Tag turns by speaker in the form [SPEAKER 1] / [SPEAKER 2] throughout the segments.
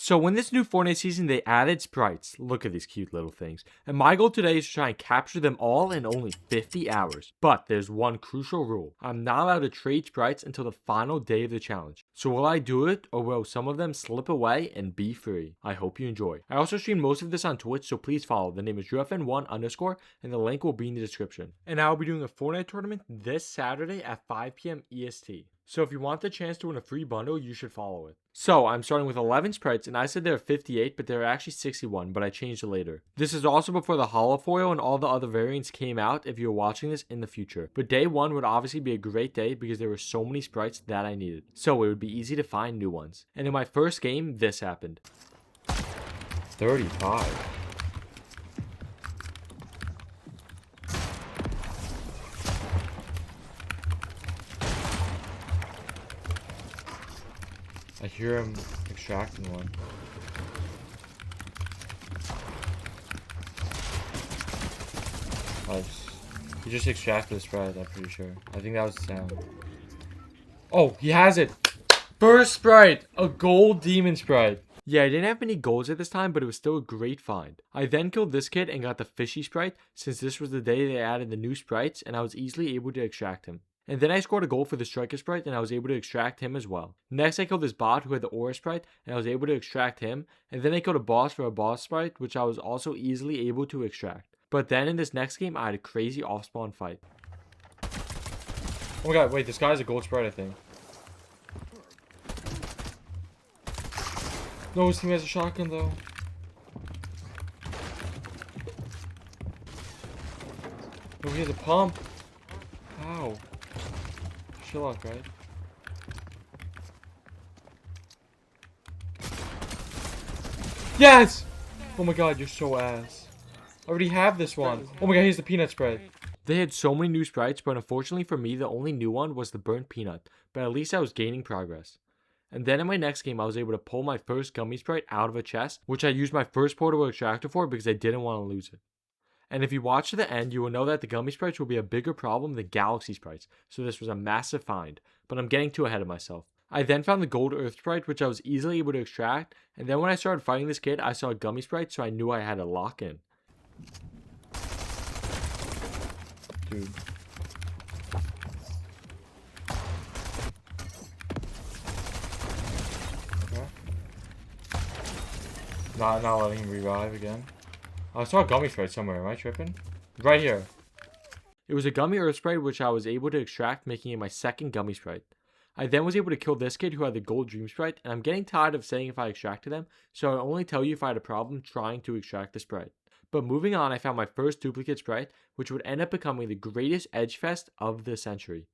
[SPEAKER 1] So when this new Fortnite season, they added sprites. Look at these cute little things. And my goal today is to try and capture them all in only 50 hours. But there's one crucial rule. I'm not allowed to trade sprites until the final day of the challenge. So will I do it, or will some of them slip away and be free? I hope you enjoy. I also stream most of this on Twitch, so please follow. The name is UFN1_, and the link will be in the description. And I'll be doing a Fortnite tournament this Saturday at 5 p.m. EST. So if you want the chance to win a free bundle, you should follow it. So I'm starting with 11 sprites, and I said there are 58, but there are actually 61, but I changed it later. This is also before the holofoil and all the other variants came out if you're watching this in the future. But day 1 would obviously be a great day because there were so many sprites that I needed. So it would be easy to find new ones. And in my first game, this happened. 35. I hear him extracting one. He just extracted the Sprite, I'm pretty sure. I think that was the sound. Oh, he has it! First Sprite! A gold demon Sprite. Yeah, I didn't have many golds at this time, but it was still a great find. I then killed this kid and got the fishy Sprite, since this was the day they added the new sprites, and I was easily able to extract him. And then I scored a goal for the striker sprite, and I was able to extract him as well. Next, I killed this bot who had the aura sprite, and I was able to extract him. And then I killed a boss for a boss sprite, which I was also easily able to extract. But then in this next game, I had a crazy off-spawn fight. Oh my god, wait, this guy's a gold sprite, I think. No, his team has a shotgun though. No, he has a pump. Ow. Chill out, right? Yes! Oh my god, you're so ass. I already have this one. Oh my god, here's the peanut spread. They had so many new sprites, but unfortunately for me, the only new one was the burnt peanut. But at least I was gaining progress. And then in my next game, I was able to pull my first gummy sprite out of a chest, which I used my first portable extractor for because I didn't want to lose it. And if you watch to the end, you will know that the gummy sprites will be a bigger problem than galaxy sprites, so this was a massive find, but I'm getting too ahead of myself. I then found the gold earth sprite, which I was easily able to extract, and then when I started fighting this kid, I saw a gummy sprite, so I knew I had to lock in. Dude. Okay. Not letting him revive again. I saw a gummy sprite somewhere. Am I tripping? Right here. It was a gummy earth sprite which I was able to extract, making it my second gummy sprite. I then was able to kill this kid who had the gold dream sprite, and I'm getting tired of saying if I extracted them, so I'll only tell you if I had a problem trying to extract the sprite. But moving on, I found my first duplicate sprite, which would end up becoming the greatest edge fest of the century.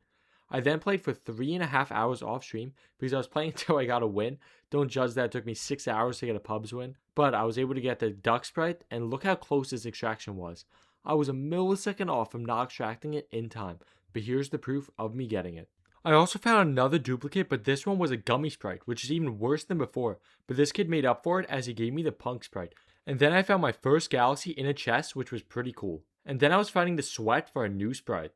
[SPEAKER 1] I then played for 3.5 hours off stream because I was playing until I got a win. Don't judge that it took me 6 hours to get a pubs win. But I was able to get the duck sprite, and look how close this extraction was. I was a millisecond off from not extracting it in time, but here's the proof of me getting it. I also found another duplicate, but this one was a gummy sprite, which is even worse than before. But this kid made up for it as he gave me the punk sprite. And then I found my first galaxy in a chest, which was pretty cool. And then I was fighting the sweat for a new sprite.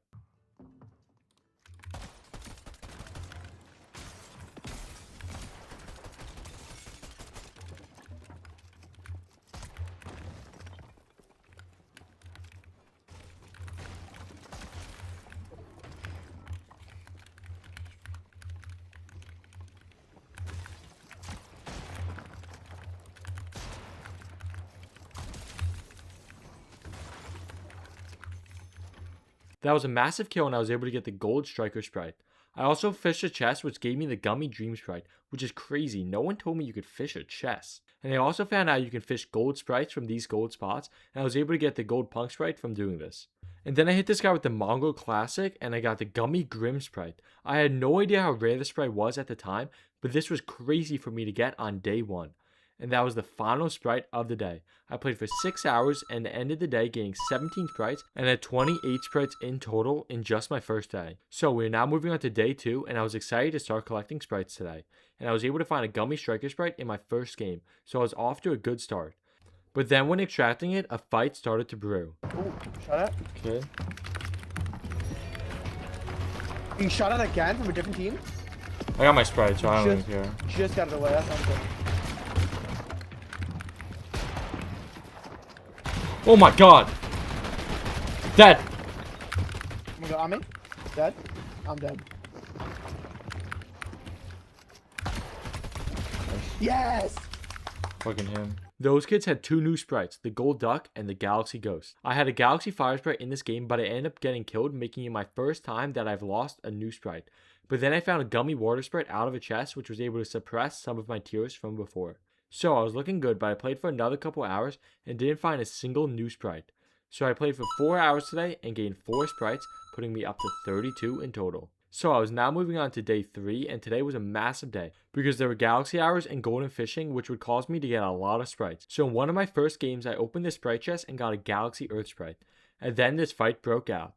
[SPEAKER 1] That was a massive kill, and I was able to get the gold striker sprite. I also fished a chest which gave me the gummy dream sprite, which is crazy. No one told me you could fish a chest. And I also found out you can fish gold sprites from these gold spots, and I was able to get the gold punk sprite from doing this. And then I hit this guy with the Mongol Classic, and I got the gummy grim sprite. I had no idea how rare the sprite was at the time, but this was crazy for me to get on day 1. And that was the final sprite of the day. I played for 6 hours and ended the day getting 17 sprites and had 28 sprites in total in just my first day. So we're now moving on to day 2, and I was excited to start collecting sprites today. And I was able to find a gummy striker sprite in my first game, so I was off to a good start. But then when extracting it, a fight started to brew.
[SPEAKER 2] Ooh, shot at.
[SPEAKER 1] Okay.
[SPEAKER 2] Being shot at again from a different team?
[SPEAKER 1] I got my sprite, so I don't even care.
[SPEAKER 2] Just got it away. That sounds good.
[SPEAKER 1] Oh my god. Dead.
[SPEAKER 2] Oh my god, on me. Dead. I'm dead. Yes!
[SPEAKER 1] Fucking him. Those kids had two new sprites, the Gold Duck and the Galaxy Ghost. I had a Galaxy Fire Sprite in this game, but I ended up getting killed, making it my first time that I've lost a new sprite. But then I found a Gummy Water Sprite out of a chest, which was able to suppress some of my tears from before. So I was looking good, but I played for another couple hours and didn't find a single new sprite. So I played for 4 hours today and gained 4 sprites, putting me up to 32 in total. So I was now moving on to day 3, and today was a massive day because there were galaxy hours and golden fishing, which would cause me to get a lot of sprites. So in one of my first games, I opened the sprite chest and got a galaxy earth sprite. And then this fight broke out.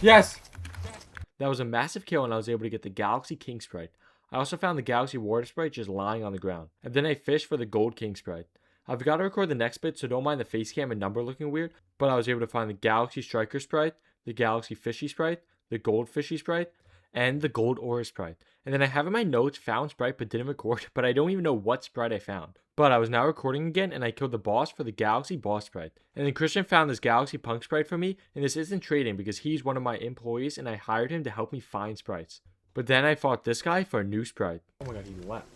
[SPEAKER 1] Yes! That was a massive kill, and I was able to get the Galaxy King Sprite. I also found the Galaxy Water Sprite just lying on the ground. And then I fished for the Gold King Sprite. I forgot to record the next bit, so don't mind the face cam and number looking weird, but I was able to find the Galaxy Striker Sprite, the Galaxy Fishy Sprite, the Gold Fishy Sprite, and the Gold Aura Sprite. And then I have in my notes found Sprite but didn't record, but I don't even know what Sprite I found. But I was now recording again, and I killed the boss for the Galaxy Boss Sprite. And then Christian found this Galaxy Punk Sprite for me, and this isn't trading because he's one of my employees and I hired him to help me find sprites. But then I fought this guy for a new sprite. Oh my god, he left.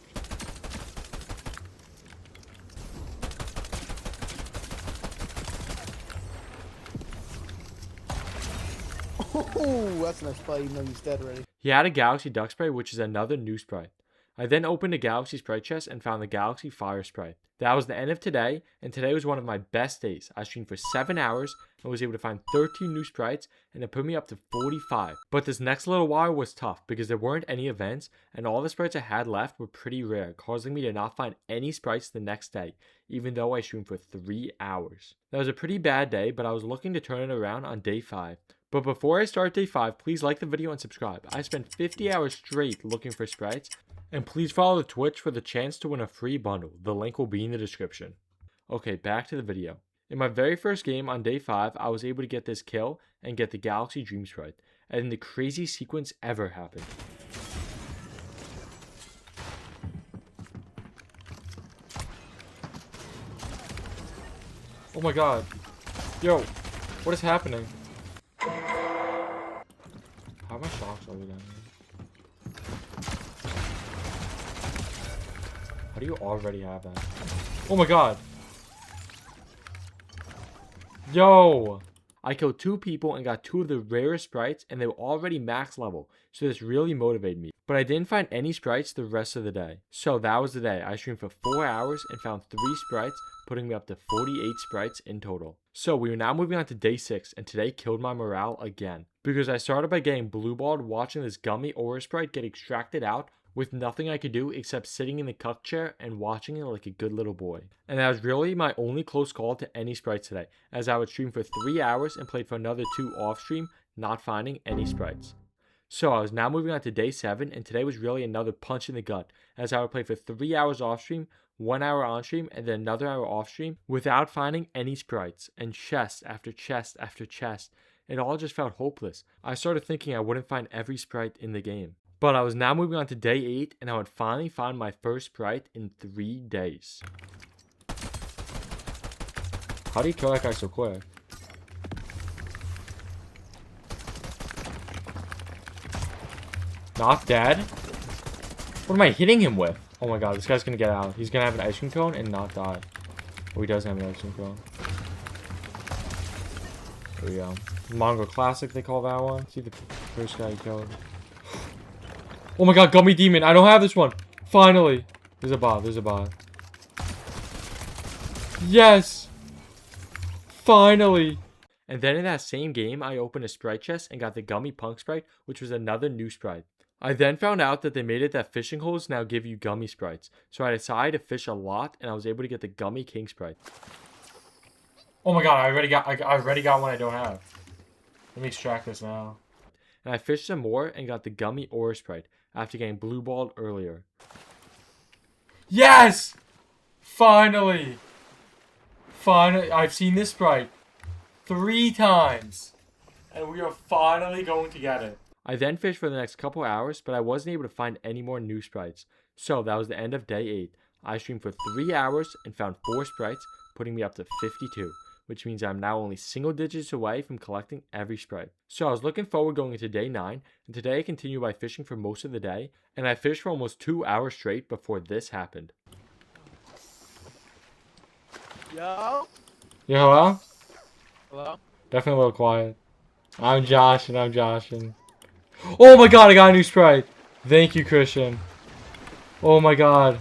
[SPEAKER 2] Oh, that's a nice play, even though he's dead already.
[SPEAKER 1] He had a Galaxy Duck Sprite, which is another new sprite. I then opened a Galaxy Sprite chest and found the Galaxy Fire Sprite. That was the end of today, and today was one of my best days. I streamed for 7 hours and was able to find 13 new sprites, and it put me up to 45. But this next little while was tough because there weren't any events, and all the sprites I had left were pretty rare, causing me to not find any sprites the next day, even though I streamed for 3 hours. That was a pretty bad day, but I was looking to turn it around on day 5. But before I start day 5, please like the video and subscribe. I spent 50 hours straight looking for sprites, and please follow the Twitch for the chance to win a free bundle. The link will be in the description. Okay, back to the video. In my very first game on day 5, I was able to get this kill and get the Galaxy Dream Sprite. And then the crazy sequence ever happened. Oh my god. Yo, what is happening? How are my shocks over down here? How do you already have that? Oh my god. Yo! I killed 2 people and got 2 of the rarest sprites, and they were already max level, so this really motivated me. But I didn't find any sprites the rest of the day. So that was the day. I streamed for 4 hours and found 3 sprites, putting me up to 48 sprites in total. So we are now moving on to day 6, and today killed my morale again. Because I started by getting blueballed watching this Gummy Aura Sprite get extracted out, with nothing I could do except sitting in the cuck chair and watching it like a good little boy. And that was really my only close call to any sprites today, as I would stream for 3 hours and played for another 2 off stream, not finding any sprites. So I was now moving on to day 7, and today was really another punch in the gut, as I would play for 3 hours off stream, 1 hour on stream, and then another hour off stream, without finding any sprites, and chest after chest after chest. It all just felt hopeless. I started thinking I wouldn't find every sprite in the game. But I was now moving on to day 8, and I would finally find my first sprite in 3 days. How do you kill that guy so quick? Not dead? What am I hitting him with? Oh my god, this guy's gonna get out. He's gonna have an ice cream cone and not die. Oh, he doesn't have an ice cream cone. There we go. Mongo Classic, they call that one. See the first guy he killed. Oh my god, Gummy Demon. I don't have this one. Finally. There's a bot. There's a bot. Yes. Finally. And then in that same game, I opened a sprite chest and got the Gummy Punk Sprite, which was another new sprite. I then found out that they made it that fishing holes now give you gummy sprites. So I decided to fish a lot, and I was able to get the Gummy King Sprite. Oh my god, I already got one I don't have. Let me extract this now. And I fished some more and got the Gummy Aura Sprite after getting blueballed earlier. Yes! Finally! Finally, I've seen this Sprite 3 times. And we are finally going to get it. I then fished for the next couple hours, but I wasn't able to find any more new Sprites. So that was the end of day 8. I streamed for 3 hours and found 4 Sprites, putting me up to 52, which means I'm now only single digits away from collecting every Sprite. So I was looking forward going into day 9, and today I continued by fishing for most of the day, and I fished for almost 2 hours straight before this happened.
[SPEAKER 2] Yo.
[SPEAKER 1] Yeah, hello?
[SPEAKER 2] Hello?
[SPEAKER 1] Definitely a little quiet. I'm joshing. Oh my god, I got a new Sprite! Thank you, Christian. Oh my god.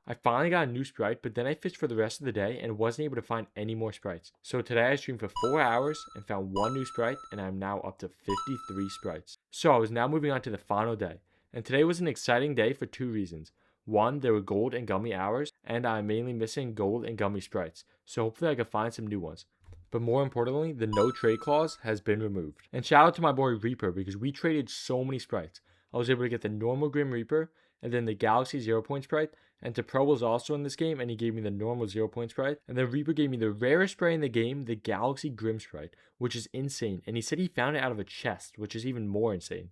[SPEAKER 1] I finally got a new Sprite, but then I fished for the rest of the day and wasn't able to find any more Sprites. So today I streamed for 4 hours and found 1 new Sprite, and I'm now up to 53 Sprites. So I was now moving on to the final day. And today was an exciting day for 2 reasons. 1, there were gold and gummy hours, and I'm mainly missing gold and gummy Sprites. So hopefully I can find some new ones. But more importantly, the no trade clause has been removed. And shout out to my boy Reaper, because we traded so many Sprites. I was able to get the normal Grim Reaper, and then the Galaxy 0 point Sprite, and Pro was also in this game, and he gave me the normal 0 point Sprite, and then Reaper gave me the rarest Sprite in the game, the Galaxy Grim Sprite, which is insane, and he said he found it out of a chest, which is even more insane.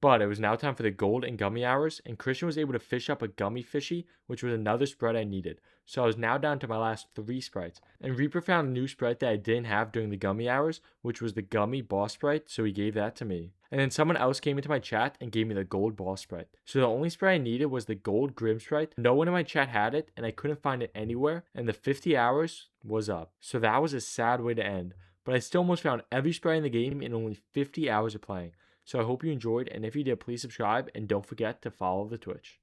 [SPEAKER 1] But it was now time for the gold and gummy hours, and Christian was able to fish up a gummy fishy, which was another Sprite I needed. So I was now down to my last 3 Sprites. And Reaper found a new Sprite that I didn't have during the gummy hours, which was the gummy boss Sprite, so he gave that to me. And then someone else came into my chat and gave me the gold boss Sprite. So the only Sprite I needed was the gold Grim Sprite. No one in my chat had it, and I couldn't find it anywhere, and the 50 hours was up. So that was a sad way to end. But I still almost found every Sprite in the game in only 50 hours of playing. So I hope you enjoyed, and if you did, please subscribe, and don't forget to follow the Twitch.